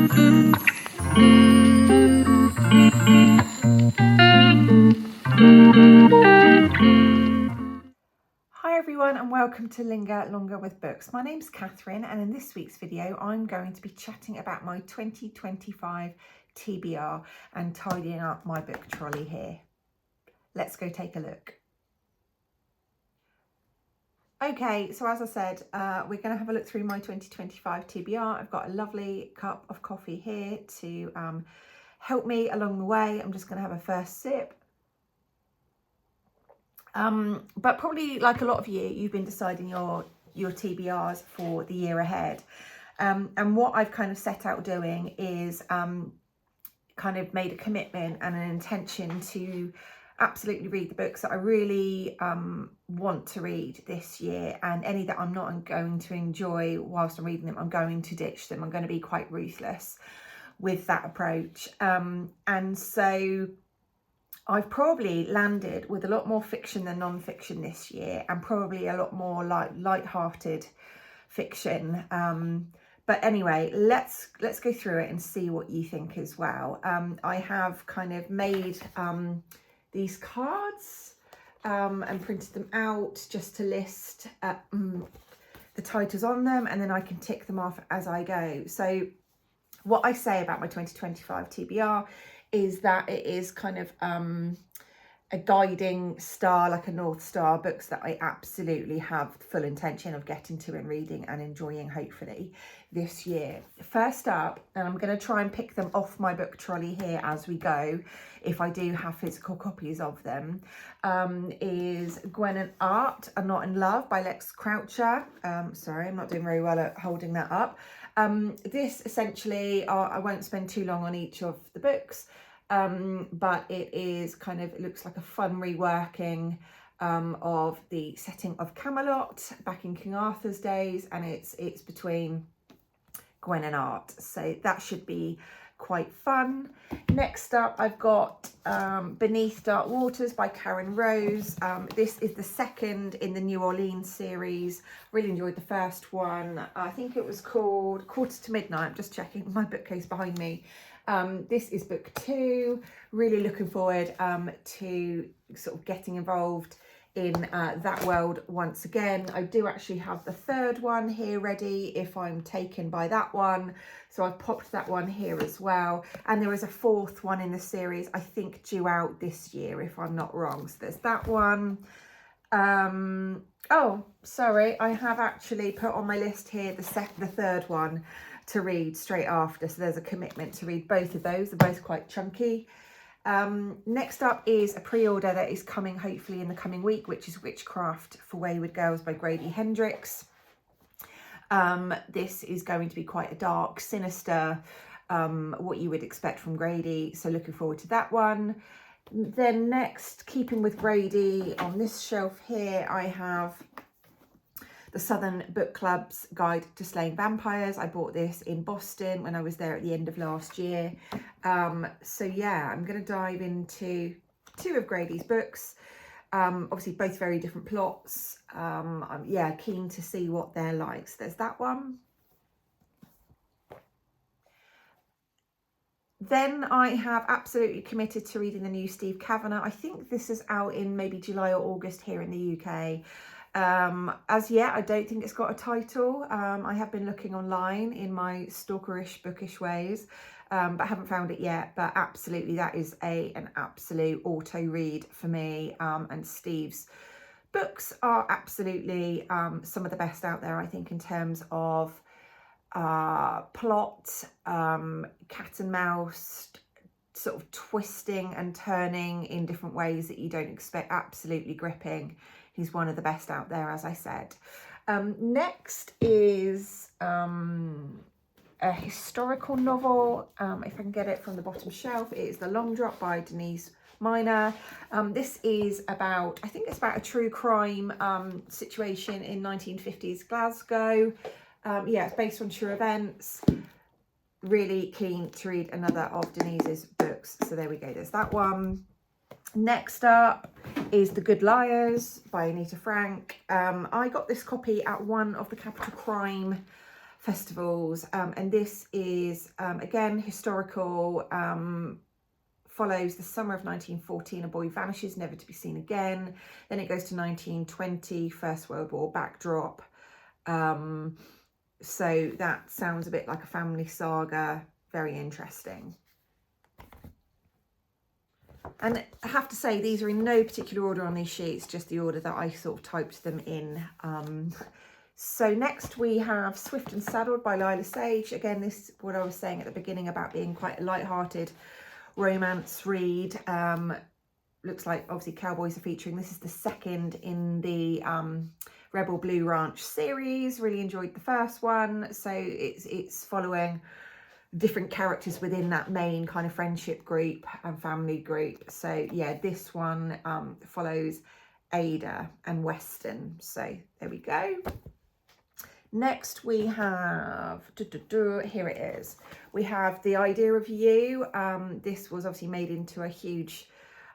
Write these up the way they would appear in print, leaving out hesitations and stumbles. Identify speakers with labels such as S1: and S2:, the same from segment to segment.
S1: Hi everyone and welcome to Linger Longer with Books. My name's Catherine and in this week's video I'm going to be chatting about my 2025 TBR and tidying up my book trolley here. Let's go take a look. Okay, so as I said, we're going to have a look through my 2025 TBR. I've got a lovely cup of coffee here to help me along the way. I'm just going to have a first sip. But probably like a lot of you, you've been deciding your TBRs for the year ahead. And what I've kind of set out doing is kind of made a commitment and an intention to absolutely read the books that I really want to read this year, and any that I'm not going to enjoy whilst I'm reading them, I'm going to ditch them. I'm going to be quite ruthless with that approach. And so I've probably landed with a lot more fiction than non-fiction this year, and probably a lot more light-hearted fiction. But anyway, let's go through it and see what you think as well. I have kind of made these cards and printed them out just to list the titles on them, and then I can tick them off as I go. So what I say about my 2025 TBR is that it is kind of a guiding star, like a North Star, books that I absolutely have full intention of getting to and reading and enjoying, hopefully, this year. First up, and I'm going to try and pick them off my book trolley here as we go, if I do have physical copies of them, is Gwen and Art Are Not in Love by Lex Croucher. Sorry, I'm not doing very well at holding that up. This essentially, I won't spend too long on each of the books, but it is kind of, it looks like a fun reworking of the setting of Camelot back in King Arthur's days, and it's between Gwen and Art, so that should be quite fun. Next up, I've got Beneath Dark Waters by Karen Rose. This is the second in the New Orleans series. Really enjoyed the first one. I think it was called Quarter to Midnight. I'm just checking my bookcase behind me. This is book 2. Really looking forward to sort of getting involved in that world once again. I do actually have the third one here ready if I'm taken by that one, so I've popped that one here as well. And there is a fourth one in the series, I think due out this year if I'm not wrong. So there's that one. Oh, sorry, I have actually put on my list here the third one to read straight after, so there's a commitment to read both of those. They're both quite chunky. Next up is a pre-order that is coming hopefully in the coming week, which is Witchcraft for Wayward Girls by Grady Hendrix. This is going to be quite a dark, sinister, what you would expect from Grady, so looking forward to that one. Then next, keeping with Grady, on this shelf here I have the Southern Book Club's Guide to Slaying Vampires. I bought this in Boston when I was there at the end of last year. So yeah, I'm going to dive into 2 of Grady's books. Obviously both very different plots. I'm keen to see what they're like. So there's that one. Then I have absolutely committed to reading the new Steve Kavanagh. I think this is out in maybe July or August here in the UK. As yet, I don't think it's got a title. I have been looking online in my stalkerish, bookish ways, but haven't found it yet. But absolutely, that is an absolute auto read for me. And Steve's books are absolutely some of the best out there, I think, in terms of plot, cat and mouse, sort of twisting and turning in different ways that you don't expect. Absolutely gripping. He's one of the best out there, as I said. Next is a historical novel. If I can get it from the bottom shelf, it is The Long Drop by Denise Miner. This is about, I think it's about a true crime situation in 1950s Glasgow. Yeah, it's based on true events. Really keen to read another of Denise's books. So there we go, there's that one. Next up is The Good Liars by Anita Frank. I got this copy at one of the Capital Crime festivals. And this is, again, historical, follows the summer of 1914, a boy vanishes, never to be seen again. Then it goes to 1920, First World War backdrop. So that sounds a bit like a family saga, very interesting. And I have to say, these are in no particular order on these sheets, just the order that I sort of typed them in. So next we have Swift and Saddled by Lila Sage. Again, this is what I was saying at the beginning about being quite a light-hearted romance read. Looks like obviously cowboys are featuring. This is the second in the Rebel Blue Ranch series. Really enjoyed the first one. So it's following different characters within that main kind of friendship group and family group. So yeah, this one follows Ada and Weston. So there we go. Next we have, here it is. We have The Idea of You. This was obviously made into a huge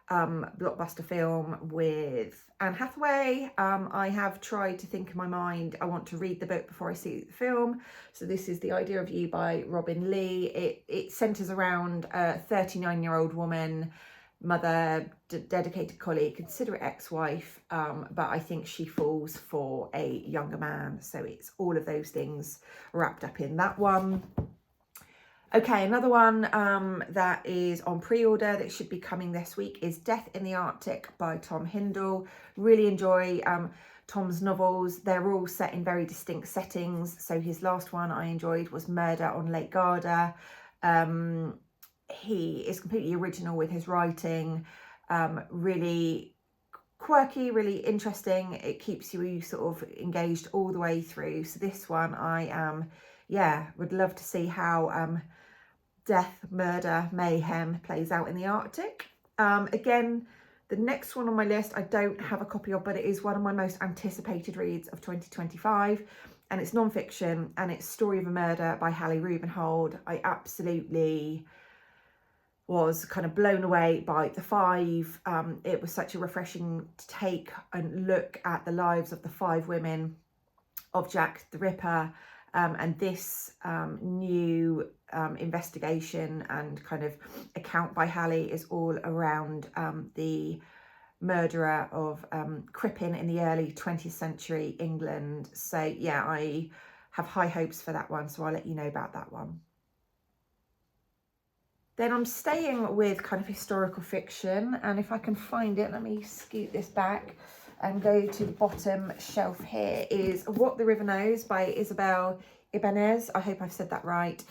S1: blockbuster film with Anne Hathaway. I have tried to think in my mind, I want to read the book before I see the film. So this is The Idea of You by Robin Lee. It centres around a 39-year-old woman, mother, dedicated colleague, considerate ex-wife, but I think she falls for a younger man. So it's all of those things wrapped up in that one. Okay, another one that is on pre-order that should be coming this week is Death in the Arctic by Tom Hindle. Really enjoy Tom's novels. They're all set in very distinct settings. So his last one I enjoyed was Murder on Lake Garda. He is completely original with his writing, really quirky, really interesting. It keeps you sort of engaged all the way through. So this one would love to see how death, murder, mayhem plays out in the Arctic. Again, the next one on my list I don't have a copy of, but it is one of my most anticipated reads of 2025, and it's non-fiction, and it's Story of a Murder by Hallie Rubenhold. I absolutely was kind of blown away by the five. It was such a refreshing take and look at the lives of the five women of Jack the Ripper, and this new investigation and kind of account by Hallie is all around the murderer of Crippen in the early 20th century England. So yeah, I have high hopes for that one, so I'll let you know about that one. Then I'm staying with kind of historical fiction, and if I can find it, let me scoot this back and go to the bottom shelf here, is What the River Knows by Isabel Ibanez. I hope I've said that right.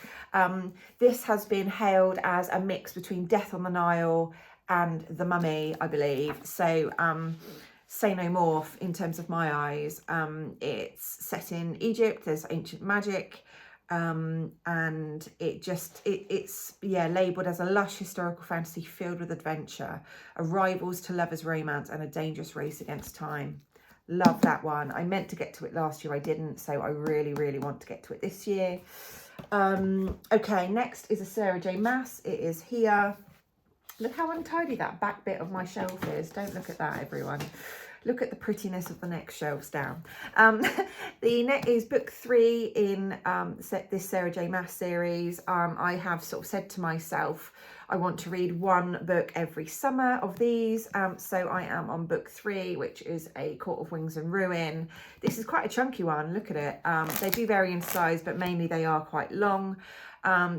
S1: This has been hailed as a mix between Death on the Nile and The Mummy, I believe. So say no more in terms of my eyes. It's set in Egypt, there's ancient magic, and it's labelled as a lush historical fantasy filled with adventure, a rivals to lovers romance and a dangerous race against time. Love that one. I meant to get to it last year, I didn't, so I really, really want to get to it this year. Okay, next is a Sarah J Maas. It is here. Look how untidy that back bit of my shelf is. Don't look at that, everyone. Look at the prettiness of the next shelves down. The next is book 3 in this Sarah J Maas series. I have sort of said to myself, I want to read one book every summer of these. So I am on book 3, which is A Court of Wings and Ruin. This is quite a chunky one. Look at it. They do vary in size, but mainly they are quite long.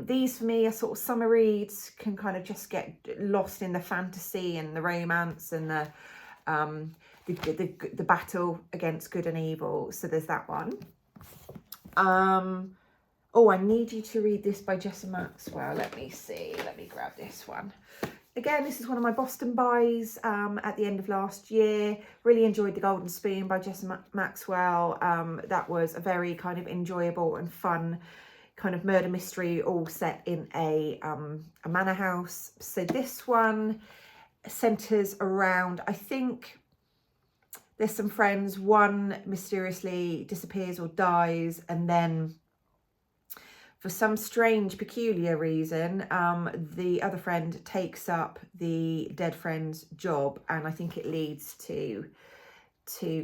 S1: These for me are sort of summer reads, can kind of just get lost in the fantasy and the romance and the battle against good and evil. So there's that one. Oh, I need you to read this by Jessa Maxwell. Let me see. Let me grab this one. Again, this is one of my Boston buys at the end of last year. Really enjoyed The Golden Spoon by Jessa Maxwell. That was a very kind of enjoyable and fun kind of murder mystery, all set in a manor house. So this one centres around, I think there's some friends, one mysteriously disappears or dies, and then for some strange, peculiar reason, the other friend takes up the dead friend's job, and I think it leads to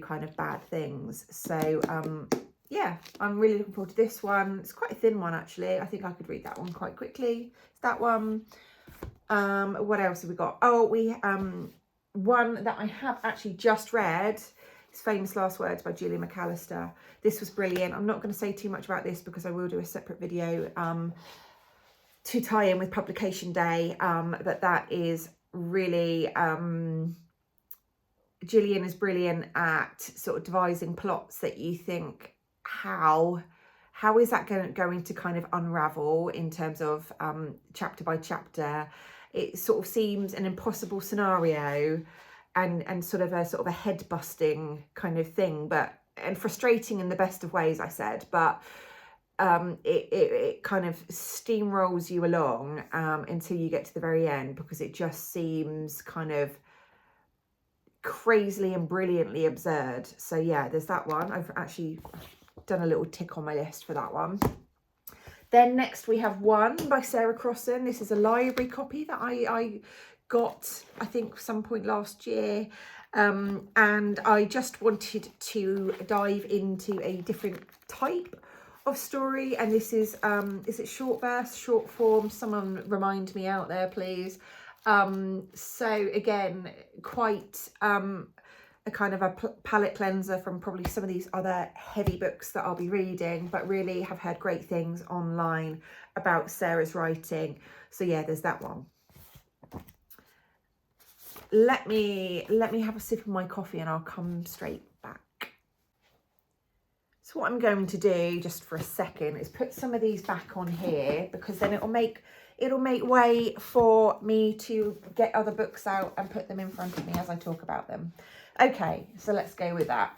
S1: kind of bad things. So yeah, I'm really looking forward to this one. It's quite a thin one, actually. I think I could read that one quite quickly. It's that one. What else have we got? Oh, one that I have actually just read is Famous Last Words by Julia McAllister. This was brilliant. I'm not going to say too much about this because I will do a separate video to tie in with publication day, but that is really Gillian is brilliant at sort of devising plots that you think, how is that going to kind of unravel in terms of chapter by chapter. It sort of seems an impossible scenario and sort of a head busting kind of thing, and frustrating in the best of ways, I said, but it kind of steamrolls you along until you get to the very end, because it just seems kind of crazily and brilliantly absurd. So yeah, there's that one. I've actually done a little tick on my list for that one. Then next we have One by Sarah Crossan. This is a library copy that I got, I think, some point last year. And I just wanted to dive into a different type of story. And this is it short verse, short form? Someone remind me out there, please. So again, quite a kind of a palette cleanser from probably some of these other heavy books that I'll be reading, but really have heard great things online about Sarah's writing. So yeah, there's that one. Let me have a sip of my coffee and I'll come straight back. So what I'm going to do just for a second is put some of these back on here, because then it'll make way for me to get other books out and put them in front of me as I talk about them. Okay, so let's go with that.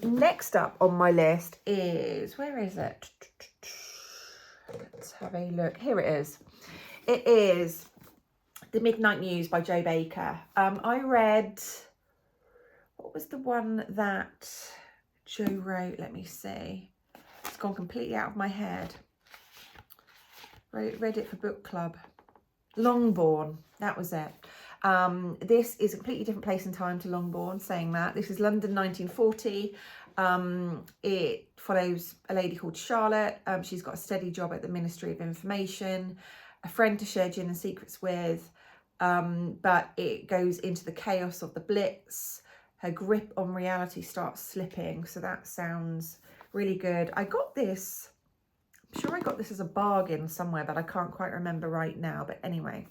S1: Next up on my list is, where is it? Let's have a look. Here it is. It is The Midnight News by Jo Baker. I read, what was the one that Jo wrote? Let me see. It's gone completely out of my head. Read it for book club. Longbourn, that was it. This is a completely different place and time to Longbourn, saying that. This is London 1940. It follows a lady called Charlotte. She's got a steady job at the Ministry of Information, a friend to share gin and secrets with, but it goes into the chaos of the Blitz. Her grip on reality starts slipping, so that sounds really good. I got this, I'm sure I got this as a bargain somewhere, but I can't quite remember right now. But anyway,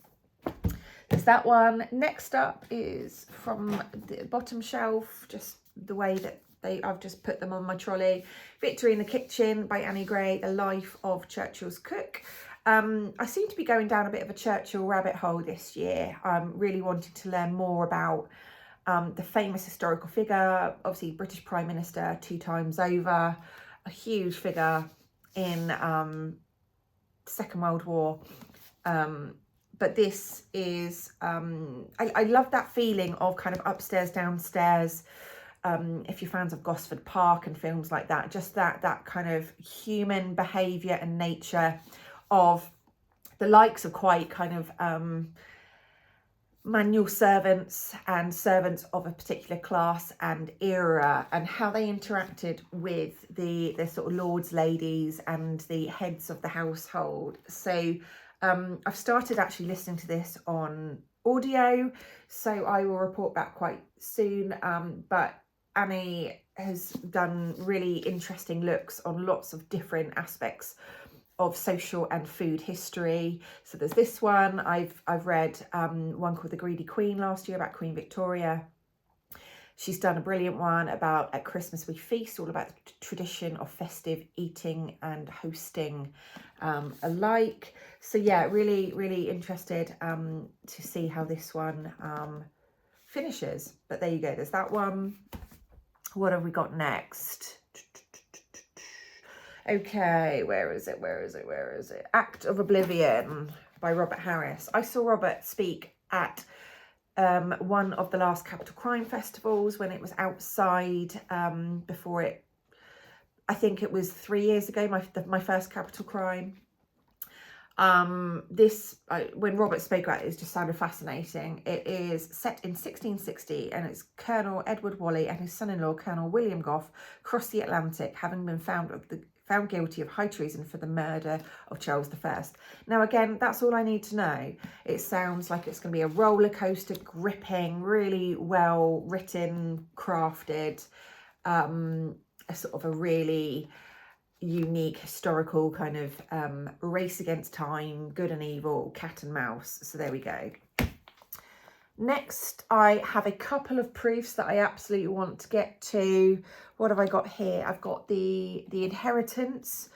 S1: there's that one. Next up is from the bottom shelf, just the way that I've just put them on my trolley. Victory in the Kitchen by Annie Gray, The Life of Churchill's Cook. I seem to be going down a bit of a Churchill rabbit hole this year. I'm really wanting to learn more about the famous historical figure, obviously British Prime Minister 2 times over, a huge figure in Second World War. But this is, I love that feeling of kind of upstairs, downstairs. If you're fans of Gosford Park and films like that, just that kind of human behaviour and nature of the likes of quite kind of manual servants and servants of a particular class and era, and how they interacted with the sort of lords, ladies and the heads of the household. So I've started actually listening to this on audio, so I will report back quite soon, but Annie has done really interesting looks on lots of different aspects of social and food history. So there's this one. I've read one called The Greedy Queen last year about Queen Victoria. She's done a brilliant one about At Christmas We Feast, all about the tradition of festive eating and hosting alike. So yeah, really interested to see how this one finishes. But there you go, there's that one. What have we got next? Okay, where is it? Act of Oblivion by Robert Harris. I saw Robert speak at one of the last Capital Crime festivals when it was outside, before it, I think it was 3 years ago, my first Capital Crime. When Robert spoke about it, it just sounded fascinating. It is set in 1660, and it's Colonel Edward Whalley and his son-in-law, Colonel William Gough, cross the Atlantic, having been found guilty of high treason for the murder of Charles I. Now, again, that's all I need to know. It sounds like it's going to be a roller coaster, gripping, really well written, crafted, a sort of a really unique historical kind of race against time, good and evil, cat and mouse. So there we go. Next, I have a couple of proofs that I absolutely want to get to. What have I got here? I've got the Inheritance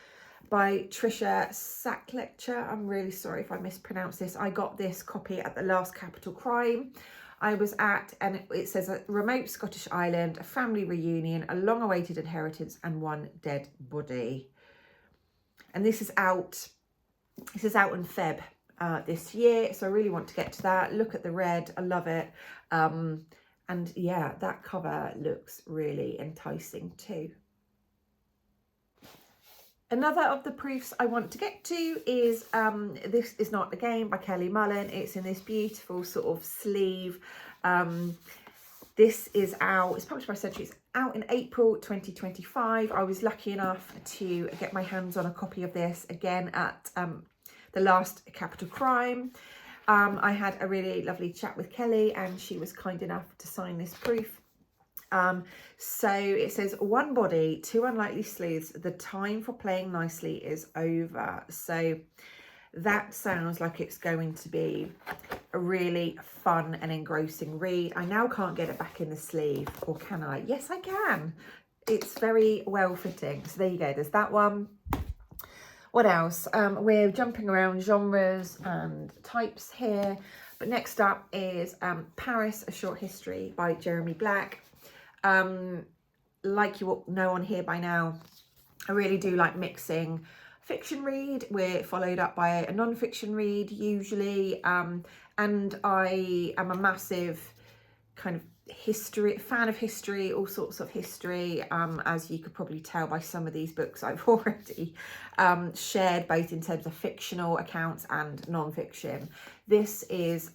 S1: by Tricia Sacklecher. I'm really sorry if I mispronounce this. I got this copy at the last Capital Crime I was at, and it says a remote Scottish island, a family reunion, a long-awaited inheritance, and one dead body. And this is out. This is out in Feb this year, so I really want to get to that. Look at the red, I love it. And yeah, that cover looks really enticing too. Another of the proofs I want to get to is This Is Not a Game by Kelly Mullen. It's in this beautiful sort of sleeve. This is out, it's published by Century, it's out in April 2025. I was lucky enough to get my hands on a copy of this again at the last Capital Crime. I had a really lovely chat with Kelly, and she was kind enough to sign this proof. So it says, one body, two unlikely sleuths, the time for playing nicely is over. So that sounds like it's going to be a really fun and engrossing read. I now can't get it back in the sleeve, or can I? Yes, I can. It's very well fitting. So there you go, there's that one. What else? We're jumping around genres and types here. But next up is Paris, A Short History by Jeremy Black. Like you all know on here by now, I really do like mixing fiction read. We're followed up by a non-fiction read usually. And I am a massive kind of fan of history, all sorts of history, as you could probably tell by some of these books I've already shared, both in terms of fictional accounts and non-fiction. This is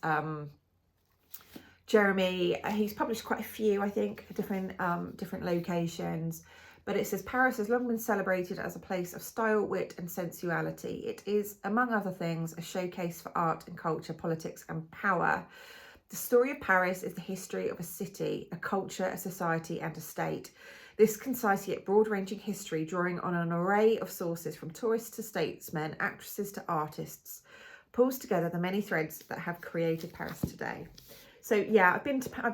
S1: Jeremy. He's published quite a few, I think, different locations, but it says Paris has long been celebrated as a place of style, wit and sensuality. It is, among other things, a showcase for art and culture, politics and power. The story of Paris is the history of a city, a culture, a society and a state. This concise yet broad-ranging history, drawing on an array of sources from tourists to statesmen, actresses to artists, pulls together the many threads that have created Paris today. So yeah, I've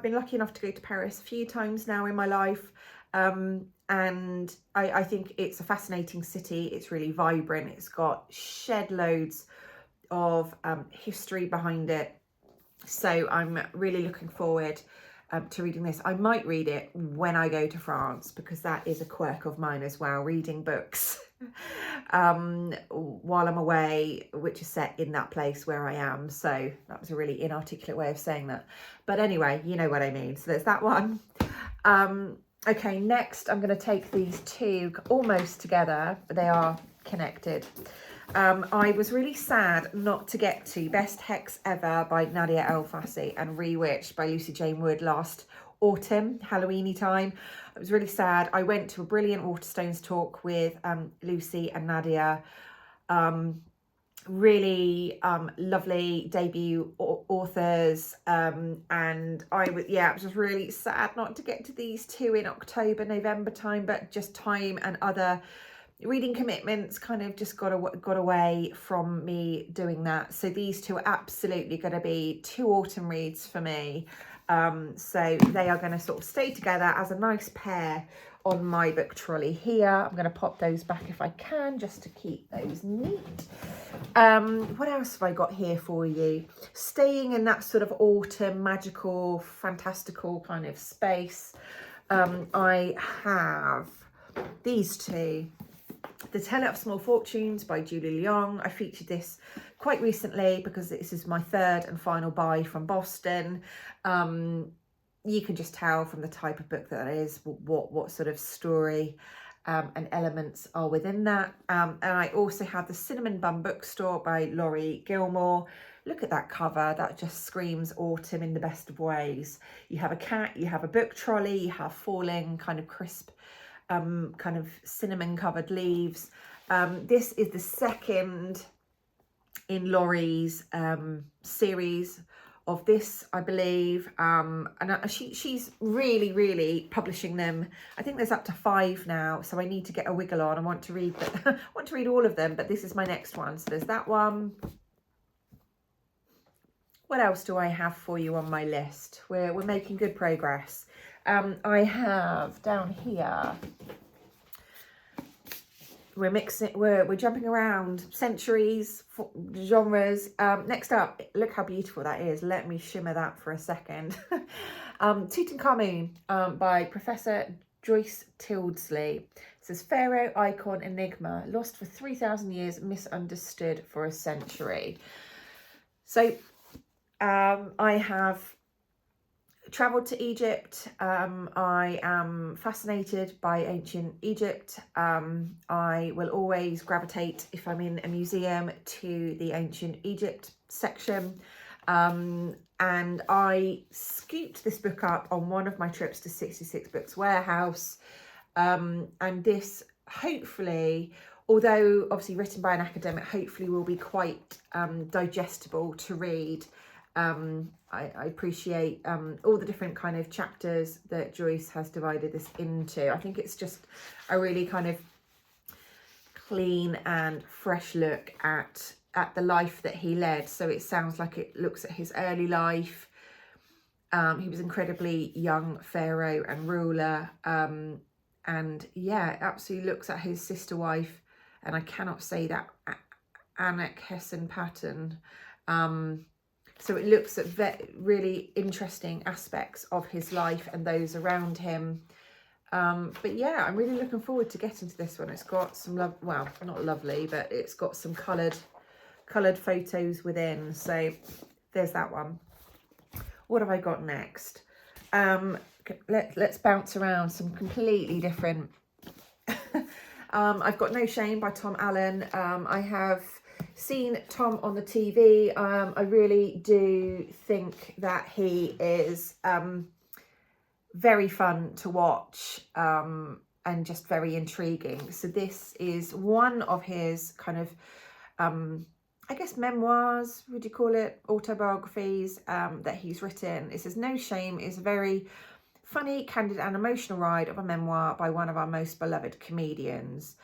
S1: been lucky enough to go to Paris a few times now in my life, and I think it's a fascinating city. It's really vibrant. It's got shed loads of history behind it. So I'm really looking forward to reading this. I might read it when I go to France, because that is a quirk of mine as well, reading books while I'm away, which is set in that place where I am. So that was a really inarticulate way of saying that. But anyway, you know what I mean. So there's that one. Okay, next I'm going to take these two almost together, but they are connected. I was really sad not to get to Best Hex Ever by Nadia El-Fassi and Rewitched by Lucy Jane Wood last autumn, Halloweeny time. I was really sad. I went to a brilliant Waterstones talk with Lucy and Nadia. Really lovely debut authors, and I was just really sad not to get to these two in October, November time, but just time and other reading commitments kind of just got away from me doing that. So these two are absolutely going to be two autumn reads for me. So they are going to sort of stay together as a nice pair on my book trolley here. I'm going to pop those back if I can, just to keep those neat. What else have I got here for you? Staying in that sort of autumn, magical, fantastical kind of space. I have these two. The Teller of Small Fortunes by Julie Leong. I featured this quite recently because this is my third and final buy from Boston. You can just tell from the type of book that it is what sort of story and elements are within that. And I also have the Cinnamon Bun Bookstore by Laurie Gilmore. Look at that cover, that just screams autumn in the best of ways. You have a cat, you have a book trolley, you have falling kind of crisp, kind of cinnamon covered leaves. This is the second in Laurie's series of this, I believe, and she's really publishing them. I think there's up to 5 now, so I need to get a wiggle on. I want to read want to read all of them, but this is my next one. So there's that one. What else do I have for you on my list? We're making good progress. I have down here, we're jumping around centuries, genres. Next up, look how beautiful that is. Let me shimmer that for a second. Tutankhamun by Professor Joyce Tildesley. It says, Pharaoh, icon, enigma, lost for 3,000 years, misunderstood for a century. So I have travelled to Egypt. I am fascinated by ancient Egypt. I will always gravitate, if I'm in a museum, to the ancient Egypt section. And I scooped this book up on one of my trips to 66 Books Warehouse. And this, hopefully, although obviously written by an academic, hopefully will be quite digestible to read. I appreciate all the different kind of chapters that Joyce has divided this into. I think it's just a really kind of clean and fresh look at the life that he led. So it sounds like it looks at his early life. He was incredibly young pharaoh and ruler. And yeah, absolutely looks at his sister wife. And I cannot say that, Ankhesenaten. So it looks at really interesting aspects of his life and those around him. But yeah, I'm really looking forward to getting to this one. It's got some well, not lovely, but it's got some coloured photos within. So there's that one. What have I got next? Let's bounce around some completely different. I've got No Shame by Tom Allen. I have seen Tom on the TV. I really do think that he is very fun to watch and just very intriguing. So this is one of his kind of, I guess, memoirs, would you call it, autobiographies that he's written. It says, No Shame is a very funny, candid and emotional ride of a memoir by one of our most beloved comedians.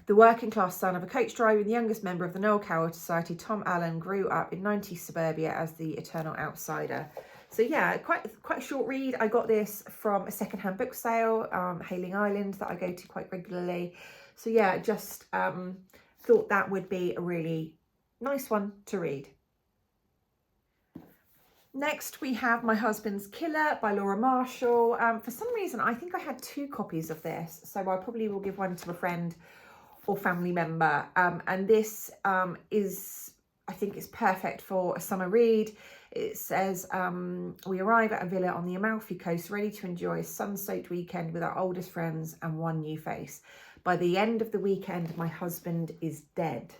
S1: The working class son of a coach driver and the youngest member of the Noel Coward Society, Tom Allen grew up in 90s suburbia as the eternal outsider. So yeah, quite a short read. I got this from a secondhand book sale, Hailing Island, that I go to quite regularly. So yeah, just thought that would be a really nice one to read. Next, we have My Husband's Killer by Laura Marshall. For some reason, I think I had 2 copies of this, so I probably will give one to a friend or family member. And this is, I think it's perfect for a summer read. It says, we arrive at a villa on the Amalfi Coast, ready to enjoy a sun-soaked weekend with our oldest friends and one new face. By the end of the weekend, my husband is dead.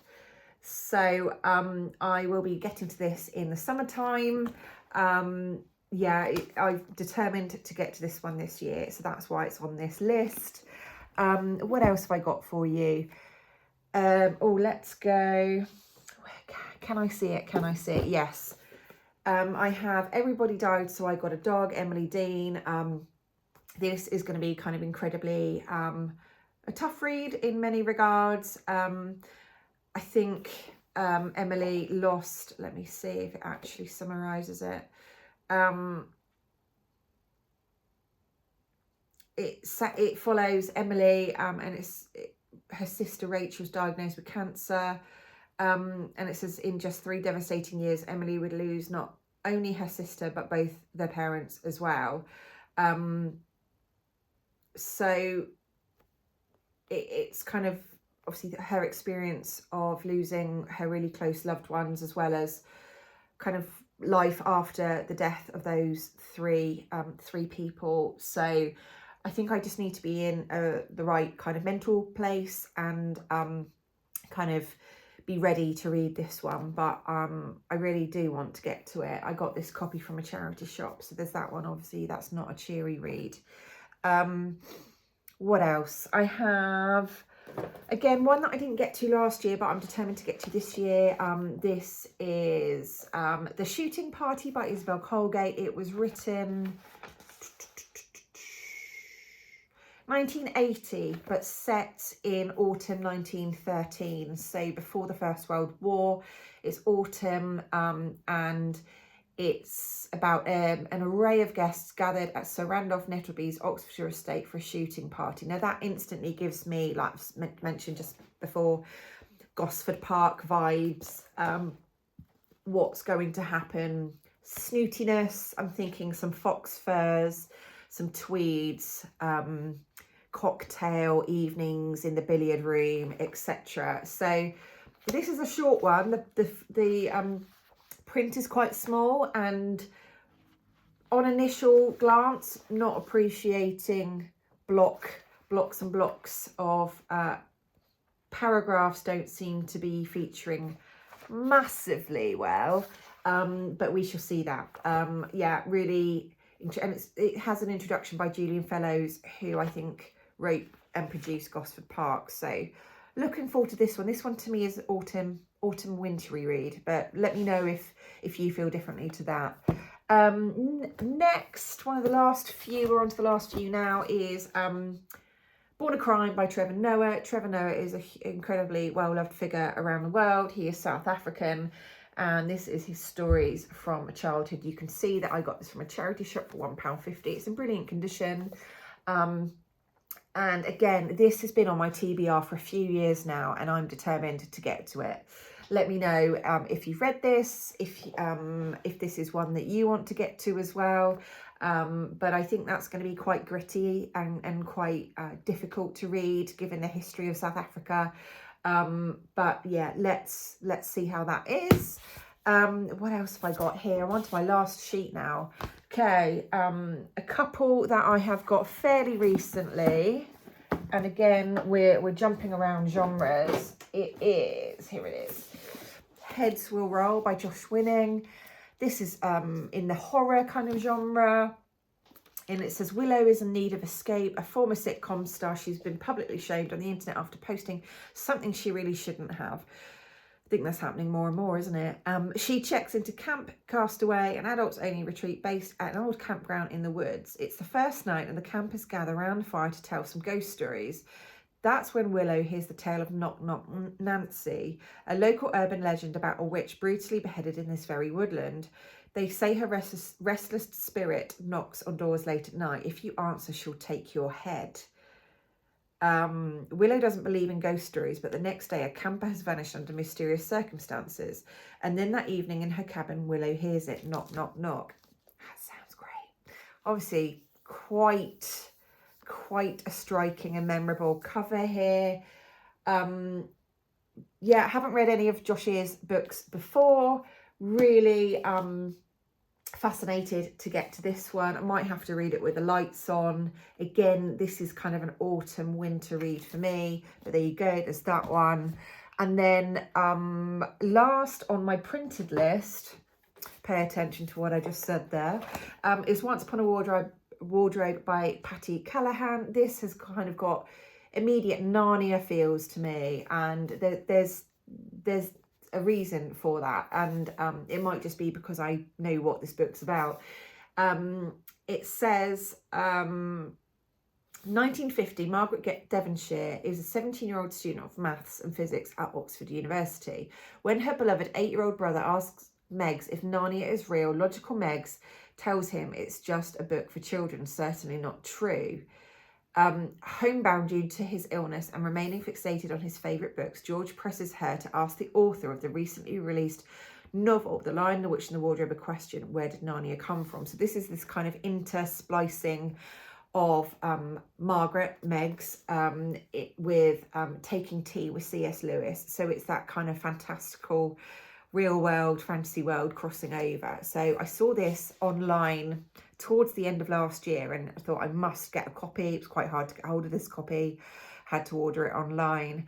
S1: So I will be getting to this in the summertime. Yeah, I've determined to get to this one this year, so that's why it's on this list. What else have I got for you? Oh, let's go. Can I see it? Can I see it? Yes. I have Everybody Died, So I Got a Dog, Emily Dean. This is going to be kind of incredibly a tough read in many regards. I think Emily lost, let me see if it actually summarises it. It follows Emily and her sister Rachel's diagnosed with cancer. And it says in just 3 devastating years, Emily would lose not only her sister, but both their parents as well. So it's kind of obviously her experience of losing her really close loved ones, as well as kind of life after the death of those three people. So I think I just need to be in the right kind of mental place and kind of be ready to read this one. But I really do want to get to it. I got this copy from a charity shop, so there's that one. Obviously that's not a cheery read. What else? I have, again, one that I didn't get to last year, but I'm determined to get to this year. This is The Shooting Party by Isabel Colgate. It was written 1980, but set in autumn 1913, so before the First World War. It's autumn, and it's about an array of guests gathered at Sir Randolph Nettleby's Oxfordshire estate for a shooting party. Now that instantly gives me, like I mentioned just before, Gosford Park vibes. What's going to happen? Snootiness. I'm thinking some fox furs, some tweeds, cocktail evenings in the billiard room, etc. So this is a short one. The print is quite small, and on initial glance, not appreciating blocks and blocks of paragraphs don't seem to be featuring massively well, but we shall see that. Yeah, really, and it has an introduction by Julian Fellows, who I think wrote and produced Gosford Park. So looking forward to this one. This one to me is autumn wintry read, but let me know if you feel differently to that. Next, one of the last few, we're on to the last few now, is Born a Crime by Trevor Noah. Trevor Noah is an incredibly well-loved figure around the world. He is South African, and this is his stories from childhood. You can see that I got this from a charity shop for £1.50. It's in brilliant condition. And again, this has been on my TBR for a few years now, and I'm determined to get to it. Let me know if you've read this, if this is one that you want to get to as well. But I think that's going to be quite gritty and quite difficult to read, given the history of South Africa. But yeah, let's see how that is. What else have I got here? I'm on to my last sheet now. Okay, a couple that I have got fairly recently, and again we're jumping around genres. It is, here it is, Heads Will Roll by Josh Winning. This is in the horror kind of genre, and it says Willow is in need of escape. A former sitcom star, she's been publicly shamed on the internet after posting something she really shouldn't have. I think that's happening more and more, isn't it? She checks into Camp Castaway, an adults-only retreat based at an old campground in the woods. It's the first night, and the campers gather around the fire to tell some ghost stories. That's when Willow hears the tale of Knock Knock Nancy, a local urban legend about a witch brutally beheaded in this very woodland. They say her restless spirit knocks on doors late at night. If you answer, she'll take your head. Willow doesn't believe in ghost stories, but the next day a camper has vanished under mysterious circumstances. And then that evening in her cabin, Willow hears it. Knock, knock, knock. That sounds great. Obviously, quite a striking and memorable cover here. Yeah, I haven't read any of Josh's books before. Really fascinated to get to this one. I might have to read it with the lights on. Again, this is kind of an autumn winter read for me, but there you go, there's that one. And then last on my printed list, pay attention to what I just said there, is Once Upon a Wardrobe by Patty Callahan. This has kind of got immediate Narnia feels to me, and there's a reason for that, and it might just be because I know what this book's about. It says 1950, Margaret Devonshire is a 17-year-old student of maths and physics at Oxford University. When her beloved 8-year-old brother asks Megs if Narnia is real, logical Megs tells him it's just a book for children, certainly not true. Homebound due to his illness and remaining fixated on his favourite books, George presses her to ask the author of the recently released novel, The Lion, the Witch and the Wardrobe, a question: where did Narnia come from? So this is this kind of intersplicing of Margaret, Megs, with Taking Tea with C.S. Lewis. So it's that kind of fantastical real world, fantasy world crossing over. So I saw this online towards the end of last year, and I thought I must get a copy. It was quite hard to get hold of this copy, had to order it online.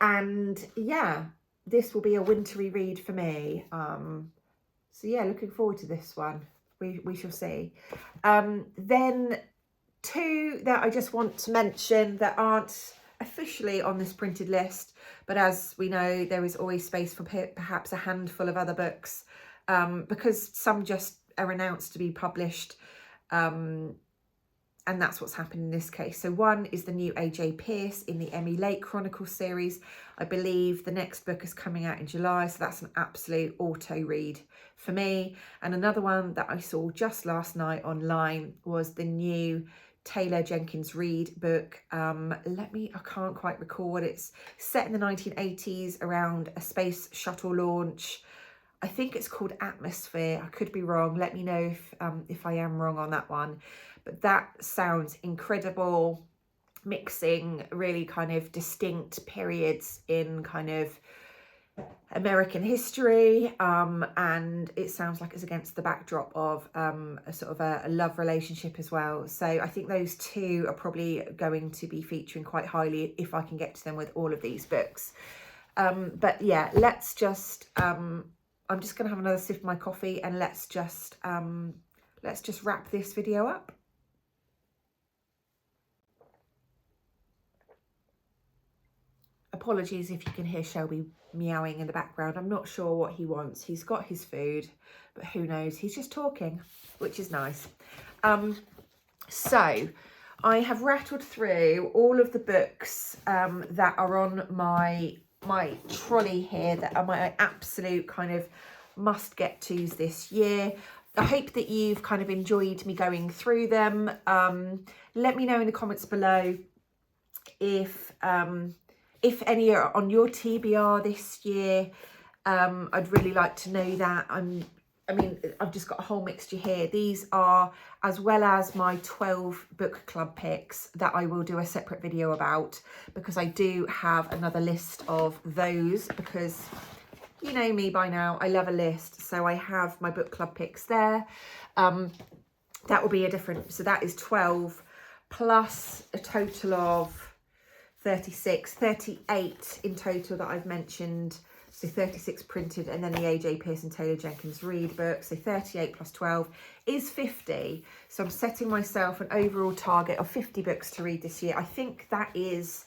S1: And yeah, this will be a wintry read for me. So yeah, looking forward to this one. We shall see. Then two that I just want to mention that aren't officially on this printed list, but as we know, there is always space for perhaps a handful of other books, because some just are announced to be published, and that's what's happened in this case. So one is the new AJ Pierce in the Emmy Lake Chronicles series. I believe the next book is coming out in July, so that's an absolute auto read for me. And another one that I saw just last night online was the new Taylor Jenkins Reid book. I can't quite recall what it's set in the 1980s around a space shuttle launch. I think it's called Atmosphere. I could be wrong. Let me know if I am wrong on that one. But that sounds incredible, mixing really kind of distinct periods in kind of American history, and it sounds like it's against the backdrop of a sort of a love relationship as well. So I think those two are probably going to be featuring quite highly if I can get to them with all of these books. But yeah, let's just I'm just going to have another sip of my coffee, and let's just wrap this video up. Apologies if you can hear Shelby meowing in the background. I'm not sure what he wants. He's got his food, but who knows? He's just talking, which is nice. So I have rattled through all of the books that are on my trolley here, that are my absolute kind of must get tos this year. I hope that you've kind of enjoyed me going through them. Let me know in the comments below if any are on your TBR this year. I'd really like to know that. I've just got a whole mixture here. These are, as well as my 12 book club picks that I will do a separate video about, because I do have another list of those, because you know me by now, I love a list. So I have my book club picks there. That will be a different, so that is 12 plus a total of 38 in total that I've mentioned. So 36 printed, and then the AJ Pierce and Taylor Jenkins Reid book. So 38 plus 12 is 50. So I'm setting myself an overall target of 50 books to read this year. I think that is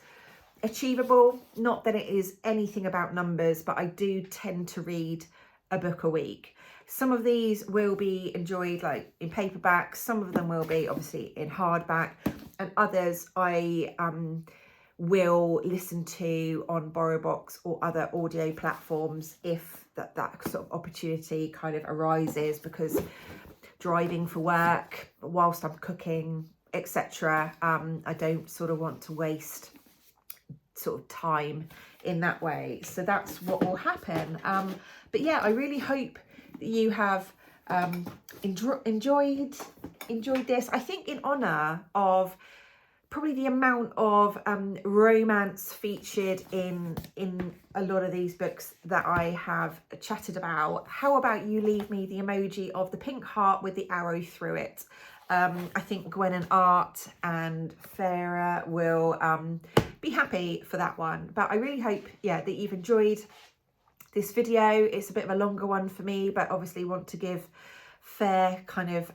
S1: achievable. Not that it is anything about numbers, but I do tend to read a book a week. Some of these will be enjoyed like in paperback. Some of them will be obviously in hardback, and others I will listen to on BorrowBox or other audio platforms if that sort of opportunity kind of arises, because driving for work, whilst I'm cooking, etc., I don't sort of want to waste sort of time in that way. So that's what will happen. But yeah, I really hope that you have enjoyed this. I think in honour of probably the amount of romance featured in a lot of these books that I have chatted about, how about you leave me the emoji of the pink heart with the arrow through it? I think Gwen and Art and Farah will be happy for that one. But I really hope, yeah, that you've enjoyed this video. It's a bit of a longer one for me, but obviously want to give fair kind of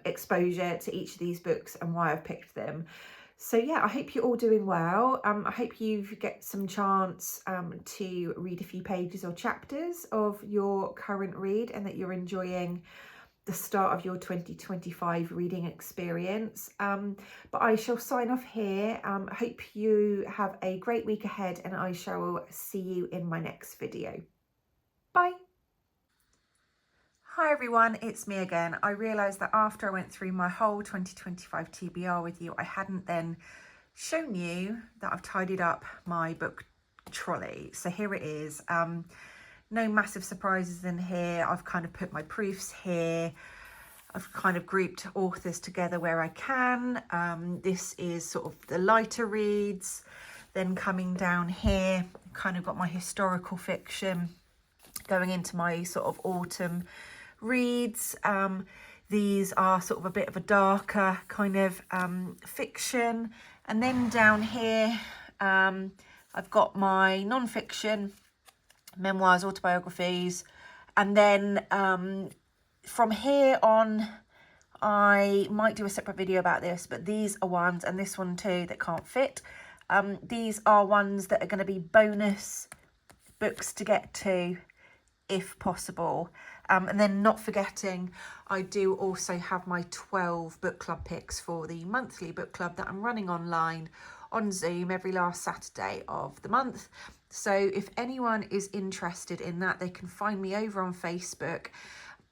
S1: exposure to each of these books and why I've picked them. So yeah, I hope you're all doing well. I hope you get some chance to read a few pages or chapters of your current read, and that you're enjoying the start of your 2025 reading experience. But I shall sign off here. I hope you have a great week ahead, and I shall see you in my next video. Bye. Hi everyone, it's me again. I realised that after I went through my whole 2025 TBR with you, I hadn't then shown you that I've tidied up my book trolley. So here it is. No massive surprises in here. I've kind of put my proofs here. I've kind of grouped authors together where I can. This is sort of the lighter reads. Then coming down here, kind of got my historical fiction going into my sort of autumn reads. These are sort of a bit of a darker kind of fiction. And then down here, I've got my non-fiction, memoirs, autobiographies. And then from here on, I might do a separate video about this, but these are ones, and this one too, that can't fit. These are ones that are going to be bonus books to get to if possible. And then not forgetting, I do also have my 12 book club picks for the monthly book club that I'm running online on Zoom every last Saturday of the month. So if anyone is interested in that, they can find me over on Facebook,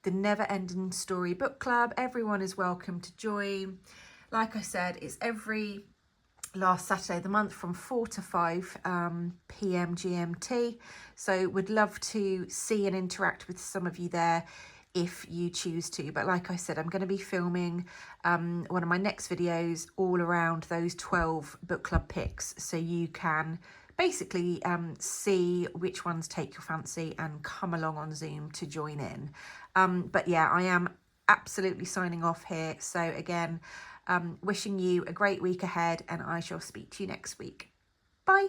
S1: the Never Ending Story Book Club. Everyone is welcome to join. Like I said, it's every last Saturday of the month from 4 to 5 p.m. GMT. So would love to see and interact with some of you there if you choose to. But like I said, I'm going to be filming one of my next videos all around those 12 book club picks, so you can basically see which ones take your fancy and come along on Zoom to join in. But yeah, I am absolutely signing off here. So again, wishing you a great week ahead, and I shall speak to you next week. Bye.